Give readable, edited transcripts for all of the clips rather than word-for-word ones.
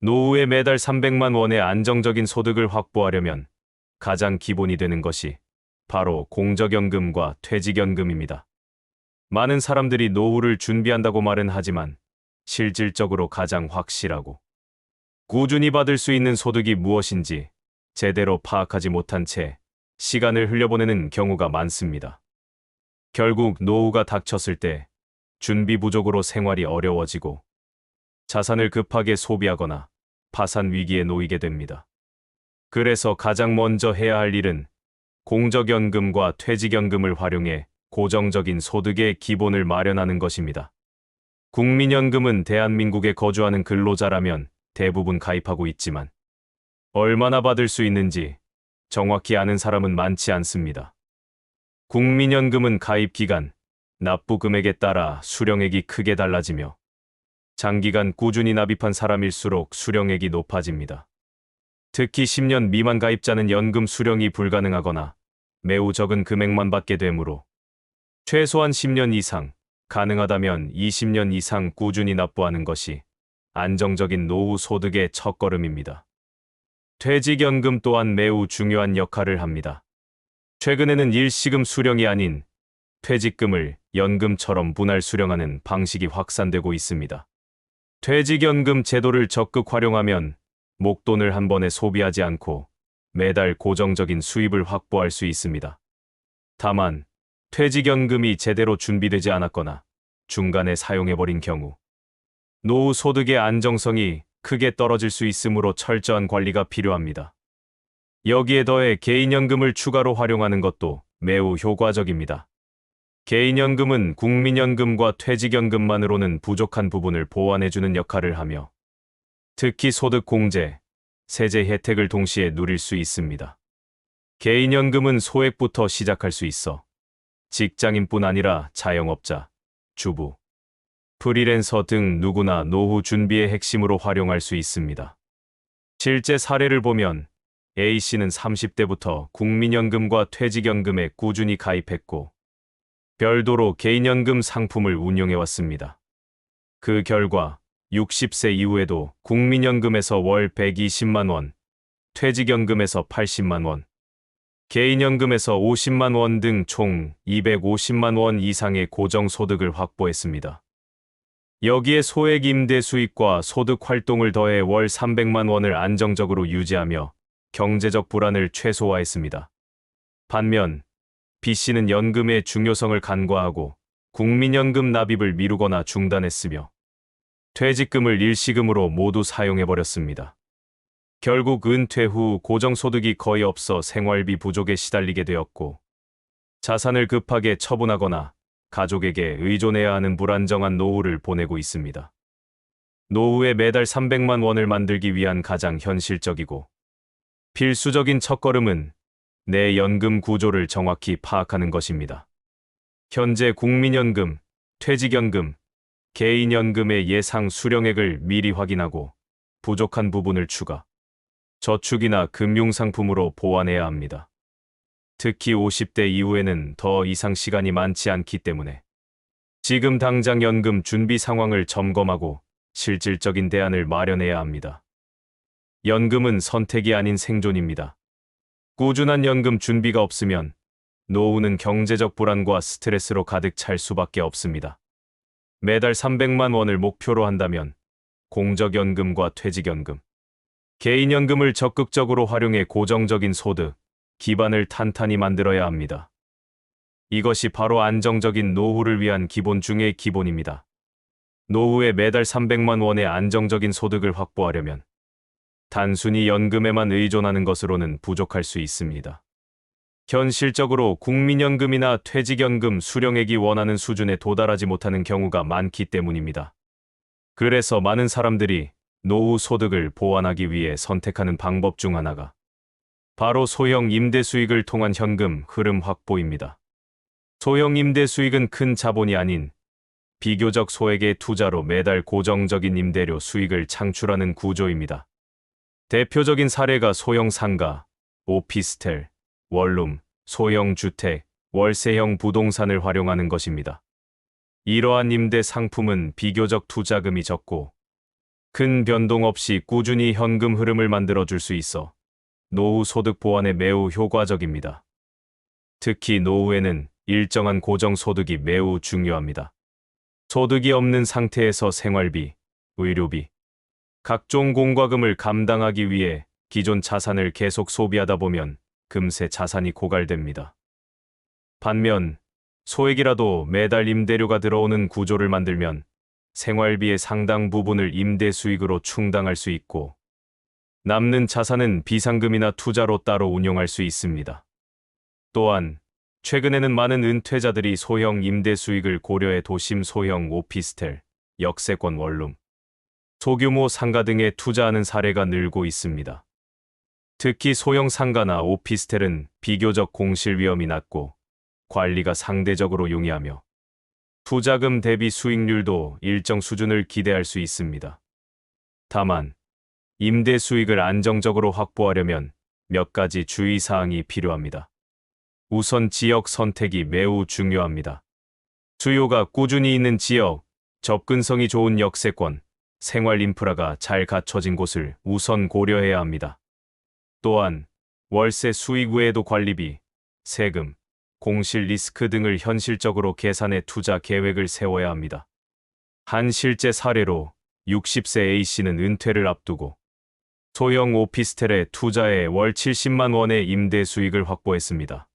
노후에 매달 300만 원의 안정적인 소득을 확보하려면 가장 기본이 되는 것이 바로 공적연금과 퇴직연금입니다. 많은 사람들이 노후를 준비한다고 말은 하지만 실질적으로 가장 확실하고 꾸준히 받을 수 있는 소득이 무엇인지 제대로 파악하지 못한 채 시간을 흘려보내는 경우가 많습니다. 결국 노후가 닥쳤을 때 준비 부족으로 생활이 어려워지고 자산을 급하게 소비하거나 파산 위기에 놓이게 됩니다. 그래서 가장 먼저 해야 할 일은 공적연금과 퇴직연금을 활용해 고정적인 소득의 기본을 마련하는 것입니다. 국민연금은 대한민국에 거주하는 근로자라면 대부분 가입하고 있지만 얼마나 받을 수 있는지 정확히 아는 사람은 많지 않습니다. 국민연금은 가입 기간, 납부 금액에 따라 수령액이 크게 달라지며 장기간 꾸준히 납입한 사람일수록 수령액이 높아집니다. 특히 10년 미만 가입자는 연금 수령이 불가능하거나 매우 적은 금액만 받게 되므로 최소한 10년 이상, 가능하다면 20년 이상 꾸준히 납부하는 것이 안정적인 노후 소득의 첫걸음입니다. 퇴직연금 또한 매우 중요한 역할을 합니다. 최근에는 일시금 수령이 아닌 퇴직금을 연금처럼 분할 수령하는 방식이 확산되고 있습니다. 퇴직연금 제도를 적극 활용하면 목돈을 한 번에 소비하지 않고 매달 고정적인 수입을 확보할 수 있습니다. 다만 퇴직연금이 제대로 준비되지 않았거나 중간에 사용해버린 경우 노후 소득의 안정성이 크게 떨어질 수 있으므로 철저한 관리가 필요합니다. 여기에 더해 개인연금을 추가로 활용하는 것도 매우 효과적입니다. 개인연금은 국민연금과 퇴직연금만으로는 부족한 부분을 보완해주는 역할을 하며 특히 소득공제, 세제 혜택을 동시에 누릴 수 있습니다. 개인연금은 소액부터 시작할 수 있어 직장인뿐 아니라 자영업자, 주부, 프리랜서 등 누구나 노후 준비의 핵심으로 활용할 수 있습니다. 실제 사례를 보면 A씨는 30대부터 국민연금과 퇴직연금에 꾸준히 가입했고 별도로 개인연금 상품을 운용해왔습니다. 그 결과 60세 이후에도 국민연금에서 월 120만 원, 퇴직연금에서 80만 원, 개인연금에서 50만 원 등 총 250만 원 이상의 고정소득을 확보했습니다. 여기에 소액 임대 수익과 소득 활동을 더해 월 300만 원을 안정적으로 유지하며 경제적 불안을 최소화했습니다. 반면 B씨는 연금의 중요성을 간과하고 국민연금 납입을 미루거나 중단했으며 퇴직금을 일시금으로 모두 사용해버렸습니다. 결국 은퇴 후 고정소득이 거의 없어 생활비 부족에 시달리게 되었고 자산을 급하게 처분하거나 가족에게 의존해야 하는 불안정한 노후를 보내고 있습니다. 노후에 매달 300만 원을 만들기 위한 가장 현실적이고 필수적인 첫걸음은 내 연금 구조를 정확히 파악하는 것입니다. 현재 국민연금, 퇴직연금, 개인연금의 예상 수령액을 미리 확인하고 부족한 부분을 추가, 저축이나 금융상품으로 보완해야 합니다. 특히 50대 이후에는 더 이상 시간이 많지 않기 때문에 지금 당장 연금 준비 상황을 점검하고 실질적인 대안을 마련해야 합니다. 연금은 선택이 아닌 생존입니다. 꾸준한 연금 준비가 없으면 노후는 경제적 불안과 스트레스로 가득 찰 수밖에 없습니다. 매달 300만 원을 목표로 한다면 공적연금과 퇴직연금, 개인연금을 적극적으로 활용해 고정적인 소득, 기반을 탄탄히 만들어야 합니다. 이것이 바로 안정적인 노후를 위한 기본 중의 기본입니다. 노후에 매달 300만 원의 안정적인 소득을 확보하려면 단순히 연금에만 의존하는 것으로는 부족할 수 있습니다. 현실적으로 국민연금이나 퇴직연금 수령액이 원하는 수준에 도달하지 못하는 경우가 많기 때문입니다. 그래서 많은 사람들이 노후 소득을 보완하기 위해 선택하는 방법 중 하나가 바로 소형 임대 수익을 통한 현금 흐름 확보입니다. 소형 임대 수익은 큰 자본이 아닌 비교적 소액의 투자로 매달 고정적인 임대료 수익을 창출하는 구조입니다. 대표적인 사례가 소형 상가, 오피스텔, 원룸, 소형 주택, 월세형 부동산을 활용하는 것입니다. 이러한 임대 상품은 비교적 투자금이 적고 큰 변동 없이 꾸준히 현금 흐름을 만들어줄 수 있어 노후 소득 보완에 매우 효과적입니다. 특히 노후에는 일정한 고정 소득이 매우 중요합니다. 소득이 없는 상태에서 생활비, 의료비, 각종 공과금을 감당하기 위해 기존 자산을 계속 소비하다 보면 금세 자산이 고갈됩니다. 반면 소액이라도 매달 임대료가 들어오는 구조를 만들면 생활비의 상당 부분을 임대 수익으로 충당할 수 있고 남는 자산은 비상금이나 투자로 따로 운용할 수 있습니다. 또한 최근에는 많은 은퇴자들이 소형 임대 수익을 고려해 도심 소형 오피스텔, 역세권 원룸, 소규모 상가 등에 투자하는 사례가 늘고 있습니다. 특히 소형 상가나 오피스텔은 비교적 공실 위험이 낮고 관리가 상대적으로 용이하며 투자금 대비 수익률도 일정 수준을 기대할 수 있습니다. 다만 임대 수익을 안정적으로 확보하려면 몇 가지 주의사항이 필요합니다. 우선 지역 선택이 매우 중요합니다. 수요가 꾸준히 있는 지역, 접근성이 좋은 역세권, 생활 인프라가 잘 갖춰진 곳을 우선 고려해야 합니다. 또한 월세 수익 외에도 관리비, 세금, 공실 리스크 등을 현실적으로 계산해 투자 계획을 세워야 합니다. 한 실제 사례로 60세 A씨는 은퇴를 앞두고 소형 오피스텔에 투자해 월 70만 원의 임대 수익을 확보했습니다.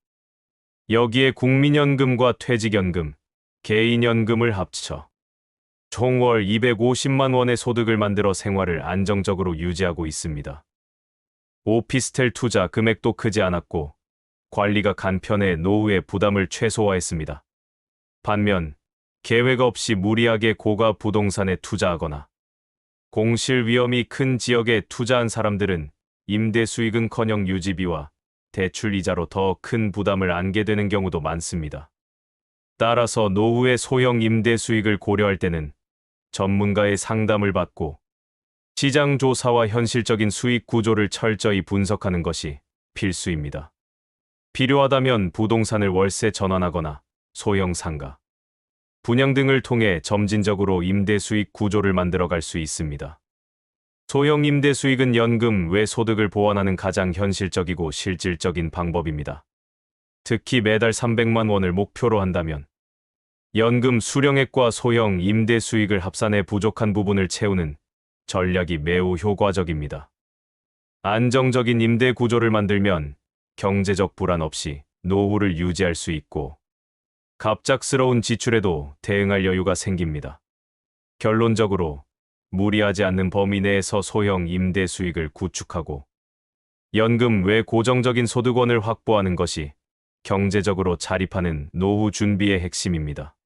여기에 국민연금과 퇴직연금, 개인연금을 합쳐 총 월 250만 원의 소득을 만들어 생활을 안정적으로 유지하고 있습니다. 오피스텔 투자 금액도 크지 않았고 관리가 간편해 노후의 부담을 최소화했습니다. 반면 계획 없이 무리하게 고가 부동산에 투자하거나 공실 위험이 큰 지역에 투자한 사람들은 임대 수익은커녕 유지비와 대출 이자로 더 큰 부담을 안게 되는 경우도 많습니다. 따라서 노후의 소형 임대 수익을 고려할 때는 전문가의 상담을 받고 시장 조사와 현실적인 수익 구조를 철저히 분석하는 것이 필수입니다. 필요하다면 부동산을 월세 전환하거나 소형 상가, 분양 등을 통해 점진적으로 임대 수익 구조를 만들어갈 수 있습니다. 소형 임대 수익은 연금 외 소득을 보완하는 가장 현실적이고 실질적인 방법입니다. 특히 매달 300만 원을 목표로 한다면 연금 수령액과 소형 임대 수익을 합산해 부족한 부분을 채우는 전략이 매우 효과적입니다. 안정적인 임대 구조를 만들면 경제적 불안 없이 노후를 유지할 수 있고 갑작스러운 지출에도 대응할 여유가 생깁니다. 결론적으로 무리하지 않는 범위 내에서 소형 임대 수익을 구축하고 연금 외 고정적인 소득원을 확보하는 것이 경제적으로 자립하는 노후 준비의 핵심입니다.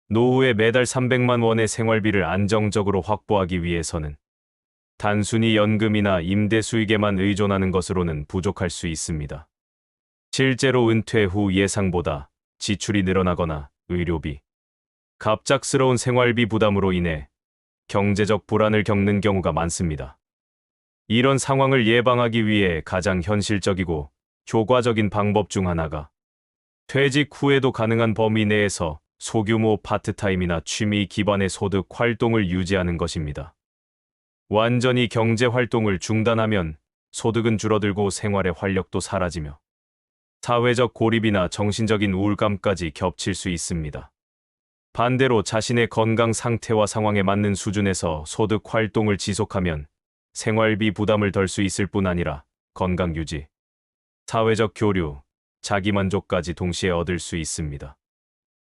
노후에 매달 300만 원의 생활비를 안정적으로 확보하기 위해서는 단순히 연금이나 임대 수익에만 의존하는 것으로는 부족할 수 있습니다. 실제로 은퇴 후 예상보다 지출이 늘어나거나 의료비, 갑작스러운 생활비 부담으로 인해 경제적 불안을 겪는 경우가 많습니다. 이런 상황을 예방하기 위해 가장 현실적이고 효과적인 방법 중 하나가 퇴직 후에도 가능한 범위 내에서 소규모 파트타임이나 취미 기반의 소득 활동을 유지하는 것입니다. 완전히 경제 활동을 중단하면 소득은 줄어들고 생활의 활력도 사라지며 사회적 고립이나 정신적인 우울감까지 겹칠 수 있습니다. 반대로 자신의 건강 상태와 상황에 맞는 수준에서 소득 활동을 지속하면 생활비 부담을 덜 수 있을 뿐 아니라 건강 유지, 사회적 교류, 자기만족까지 동시에 얻을 수 있습니다.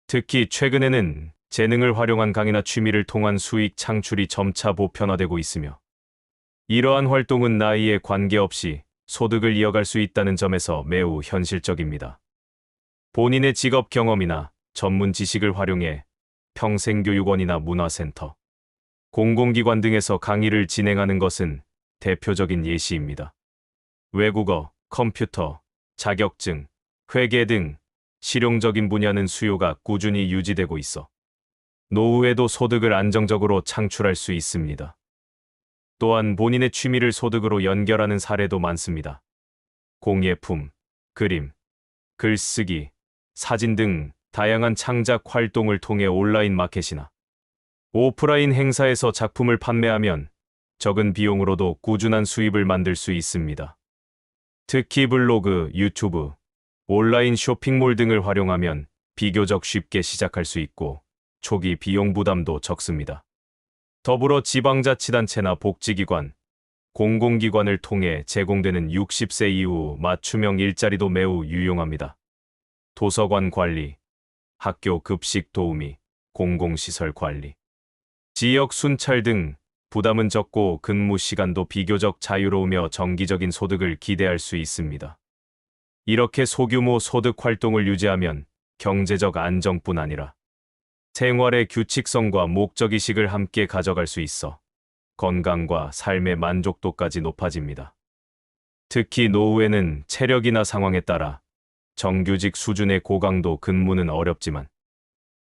특히 최근에는 재능을 활용한 강의나 취미를 통한 수익 창출이 점차 보편화되고 있으며 이러한 활동은 나이에 관계없이 소득을 이어갈 수 있다는 점에서 매우 현실적입니다. 본인의 직업 경험이나 전문 지식을 활용해 평생교육원이나 문화센터, 공공기관 등에서 강의를 진행하는 것은 대표적인 예시입니다. 외국어, 컴퓨터, 자격증, 회계 등 실용적인 분야는 수요가 꾸준히 유지되고 있어 노후에도 소득을 안정적으로 창출할 수 있습니다. 또한 본인의 취미를 소득으로 연결하는 사례도 많습니다. 공예품, 그림, 글쓰기, 사진 등 다양한 창작 활동을 통해 온라인 마켓이나 오프라인 행사에서 작품을 판매하면 적은 비용으로도 꾸준한 수입을 만들 수 있습니다. 특히 블로그, 유튜브, 온라인 쇼핑몰 등을 활용하면 비교적 쉽게 시작할 수 있고 초기 비용 부담도 적습니다. 더불어 지방자치단체나 복지기관, 공공기관을 통해 제공되는 60세 이후 맞춤형 일자리도 매우 유용합니다. 도서관 관리, 학교 급식 도우미, 공공시설 관리, 지역 순찰 등 부담은 적고 근무 시간도 비교적 자유로우며 정기적인 소득을 기대할 수 있습니다. 이렇게 소규모 소득 활동을 유지하면 경제적 안정뿐 아니라 생활의 규칙성과 목적의식을 함께 가져갈 수 있어 건강과 삶의 만족도까지 높아집니다. 특히 노후에는 체력이나 상황에 따라 정규직 수준의 고강도 근무는 어렵지만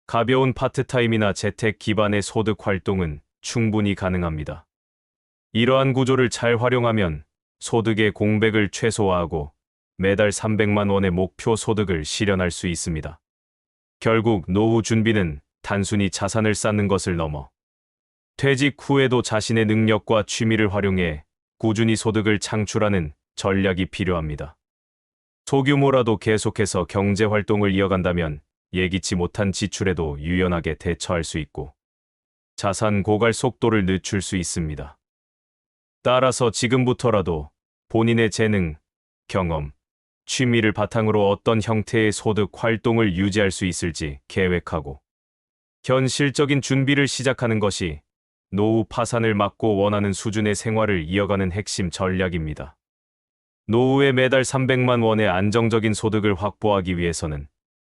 가벼운 파트타임이나 재택 기반의 소득 활동은 충분히 가능합니다. 이러한 구조를 잘 활용하면 소득의 공백을 최소화하고 매달 300만 원의 목표 소득을 실현할 수 있습니다. 결국 노후 준비는 단순히 자산을 쌓는 것을 넘어 퇴직 후에도 자신의 능력과 취미를 활용해 꾸준히 소득을 창출하는 전략이 필요합니다. 소규모라도 계속해서 경제 활동을 이어간다면 예기치 못한 지출에도 유연하게 대처할 수 있고 자산 고갈 속도를 늦출 수 있습니다. 따라서 지금부터라도 본인의 재능, 경험, 취미를 바탕으로 어떤 형태의 소득 활동을 유지할 수 있을지 계획하고 현실적인 준비를 시작하는 것이 노후 파산을 막고 원하는 수준의 생활을 이어가는 핵심 전략입니다. 노후에 매달 300만 원의 안정적인 소득을 확보하기 위해서는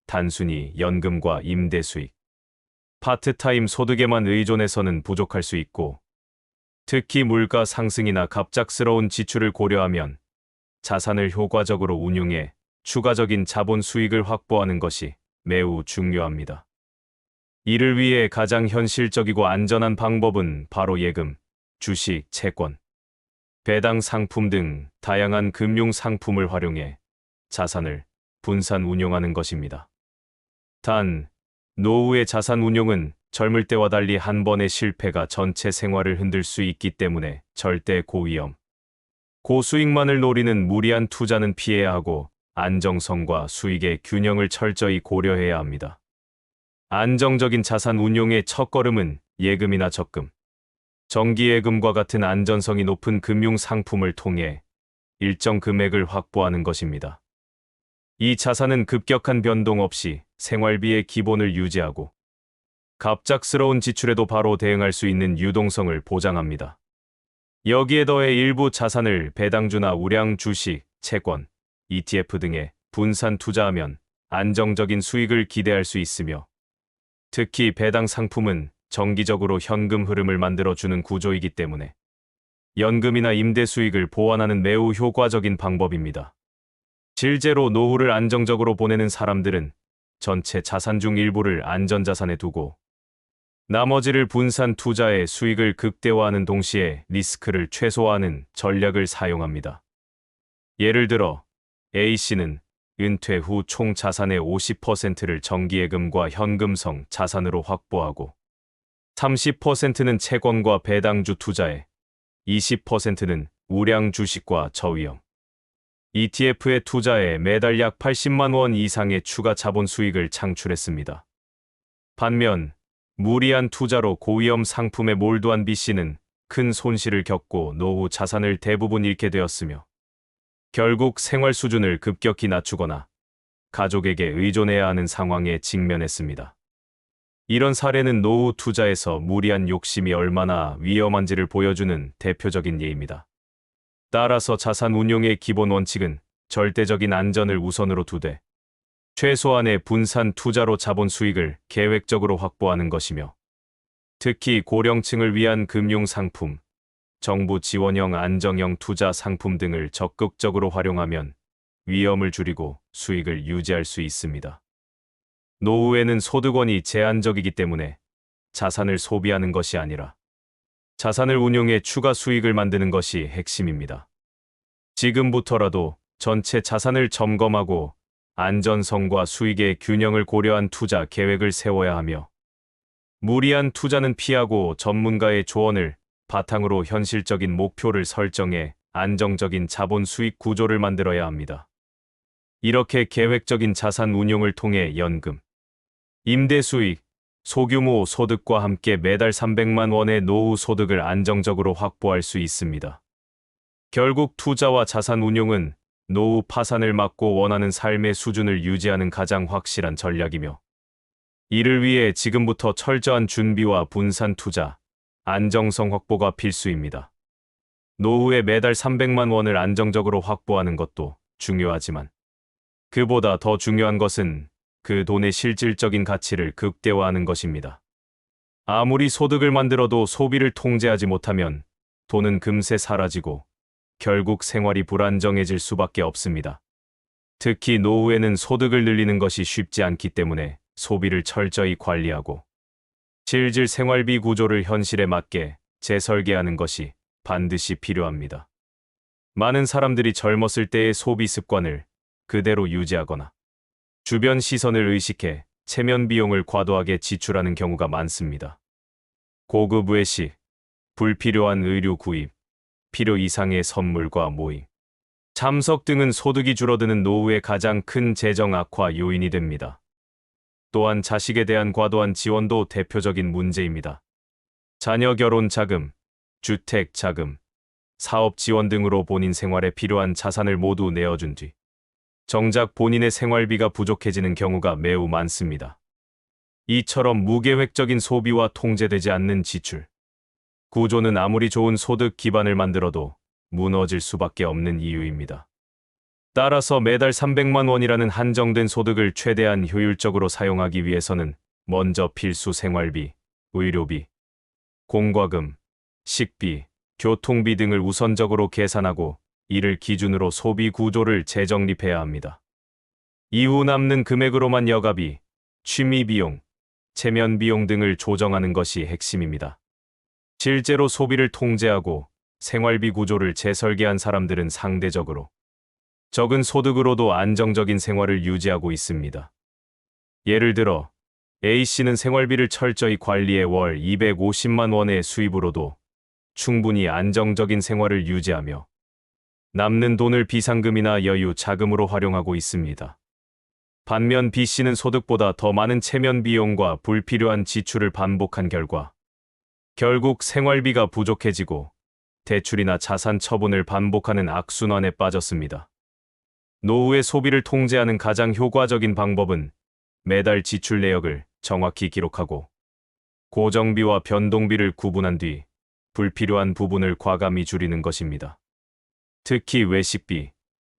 단순히 연금과 임대 수익, 파트타임 소득에만 의존해서는 부족할 수 있고, 특히 물가 상승이나 갑작스러운 지출을 고려하면 자산을 효과적으로 운용해 추가적인 자본 수익을 확보하는 것이 매우 중요합니다. 이를 위해 가장 현실적이고 안전한 방법은 바로 예금, 주식, 채권, 배당 상품 등 다양한 금융 상품을 활용해 자산을 분산 운용하는 것입니다. 단, 노후의 자산 운용은 젊을 때와 달리 한 번의 실패가 전체 생활을 흔들 수 있기 때문에 절대 고위험, 고수익만을 노리는 무리한 투자는 피해야 하고 안정성과 수익의 균형을 철저히 고려해야 합니다. 안정적인 자산 운용의 첫걸음은 예금이나 적금, 정기예금과 같은 안전성이 높은 금융 상품을 통해 일정 금액을 확보하는 것입니다. 이 자산은 급격한 변동 없이 생활비의 기본을 유지하고 갑작스러운 지출에도 바로 대응할 수 있는 유동성을 보장합니다. 여기에 더해 일부 자산을 배당주나 우량 주식, 채권, ETF 등에 분산 투자하면 안정적인 수익을 기대할 수 있으며 특히 배당 상품은 정기적으로 현금 흐름을 만들어주는 구조이기 때문에 연금이나 임대 수익을 보완하는 매우 효과적인 방법입니다. 실제로 노후를 안정적으로 보내는 사람들은 전체 자산 중 일부를 안전자산에 두고 나머지를 분산 투자해 수익을 극대화하는 동시에 리스크를 최소화하는 전략을 사용합니다. 예를 들어 A씨는 은퇴 후 총 자산의 50%를 정기예금과 현금성 자산으로 확보하고 30%는 채권과 배당주 투자에 20%는 우량 주식과 저위험 ETF에 투자해 매달 약 80만 원 이상의 추가 자본 수익을 창출했습니다. 반면 무리한 투자로 고위험 상품에 몰두한 B씨는 큰 손실을 겪고 노후 자산을 대부분 잃게 되었으며 결국 생활 수준을 급격히 낮추거나 가족에게 의존해야 하는 상황에 직면했습니다. 이런 사례는 노후 투자에서 무리한 욕심이 얼마나 위험한지를 보여주는 대표적인 예입니다. 따라서 자산 운용의 기본 원칙은 절대적인 안전을 우선으로 두되 최소한의 분산 투자로 자본 수익을 계획적으로 확보하는 것이며 특히 고령층을 위한 금융 상품, 정부 지원형 안정형 투자 상품 등을 적극적으로 활용하면 위험을 줄이고 수익을 유지할 수 있습니다. 노후에는 소득원이 제한적이기 때문에 자산을 소비하는 것이 아니라 자산을 운용해 추가 수익을 만드는 것이 핵심입니다. 지금부터라도 전체 자산을 점검하고 안전성과 수익의 균형을 고려한 투자 계획을 세워야 하며 무리한 투자는 피하고 전문가의 조언을 바탕으로 현실적인 목표를 설정해 안정적인 자본 수익 구조를 만들어야 합니다. 이렇게 계획적인 자산 운용을 통해 연금, 임대 수익, 소규모 소득과 함께 매달 300만 원의 노후 소득을 안정적으로 확보할 수 있습니다. 결국 투자와 자산 운용은 노후 파산을 막고 원하는 삶의 수준을 유지하는 가장 확실한 전략이며, 이를 위해 지금부터 철저한 준비와 분산 투자, 안정성 확보가 필수입니다. 노후에 매달 300만 원을 안정적으로 확보하는 것도 중요하지만, 그보다 더 중요한 것은 그 돈의 실질적인 가치를 극대화하는 것입니다. 아무리 소득을 만들어도 소비를 통제하지 못하면 돈은 금세 사라지고 결국 생활이 불안정해질 수밖에 없습니다. 특히 노후에는 소득을 늘리는 것이 쉽지 않기 때문에 소비를 철저히 관리하고 실질 생활비 구조를 현실에 맞게 재설계하는 것이 반드시 필요합니다. 많은 사람들이 젊었을 때의 소비 습관을 그대로 유지하거나 주변 시선을 의식해 체면 비용을 과도하게 지출하는 경우가 많습니다. 고급 외식, 불필요한 의류 구입, 필요 이상의 선물과 모임, 참석 등은 소득이 줄어드는 노후의 가장 큰 재정 악화 요인이 됩니다. 또한 자식에 대한 과도한 지원도 대표적인 문제입니다. 자녀 결혼 자금, 주택 자금, 사업 지원 등으로 본인 생활에 필요한 자산을 모두 내어준 뒤 정작 본인의 생활비가 부족해지는 경우가 매우 많습니다. 이처럼 무계획적인 소비와 통제되지 않는 지출 구조는 아무리 좋은 소득 기반을 만들어도 무너질 수밖에 없는 이유입니다. 따라서 매달 300만 원이라는 한정된 소득을 최대한 효율적으로 사용하기 위해서는 먼저 필수 생활비, 의료비, 공과금, 식비, 교통비 등을 우선적으로 계산하고 이를 기준으로 소비 구조를 재정립해야 합니다. 이후 남는 금액으로만 여가비, 취미 비용, 체면 비용 등을 조정하는 것이 핵심입니다. 실제로 소비를 통제하고 생활비 구조를 재설계한 사람들은 상대적으로 적은 소득으로도 안정적인 생활을 유지하고 있습니다. 예를 들어 A씨는 생활비를 철저히 관리해 월 250만 원의 수입으로도 충분히 안정적인 생활을 유지하며 남는 돈을 비상금이나 여유 자금으로 활용하고 있습니다. 반면 B씨는 소득보다 더 많은 체면 비용과 불필요한 지출을 반복한 결과 결국 생활비가 부족해지고 대출이나 자산 처분을 반복하는 악순환에 빠졌습니다. 노후의 소비를 통제하는 가장 효과적인 방법은 매달 지출 내역을 정확히 기록하고 고정비와 변동비를 구분한 뒤 불필요한 부분을 과감히 줄이는 것입니다. 특히 외식비,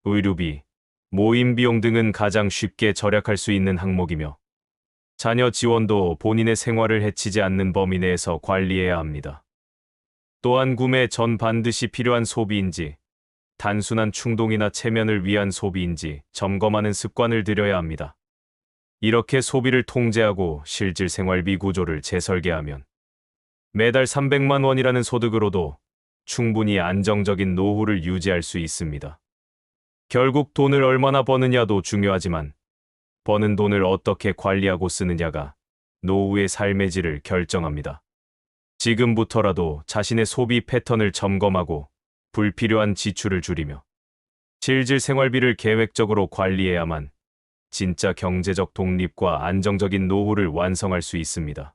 의류비, 모임 비용 등은 가장 쉽게 절약할 수 있는 항목이며 자녀 지원도 본인의 생활을 해치지 않는 범위 내에서 관리해야 합니다. 또한 구매 전 반드시 필요한 소비인지 단순한 충동이나 체면을 위한 소비인지 점검하는 습관을 들여야 합니다. 이렇게 소비를 통제하고 실질 생활비 구조를 재설계하면 매달 300만 원이라는 소득으로도 충분히 안정적인 노후를 유지할 수 있습니다. 결국 돈을 얼마나 버느냐도 중요하지만 버는 돈을 어떻게 관리하고 쓰느냐가 노후의 삶의 질을 결정합니다. 지금부터라도 자신의 소비 패턴을 점검하고 불필요한 지출을 줄이며 실질 생활비를 계획적으로 관리해야만 진짜 경제적 독립과 안정적인 노후를 완성할 수 있습니다.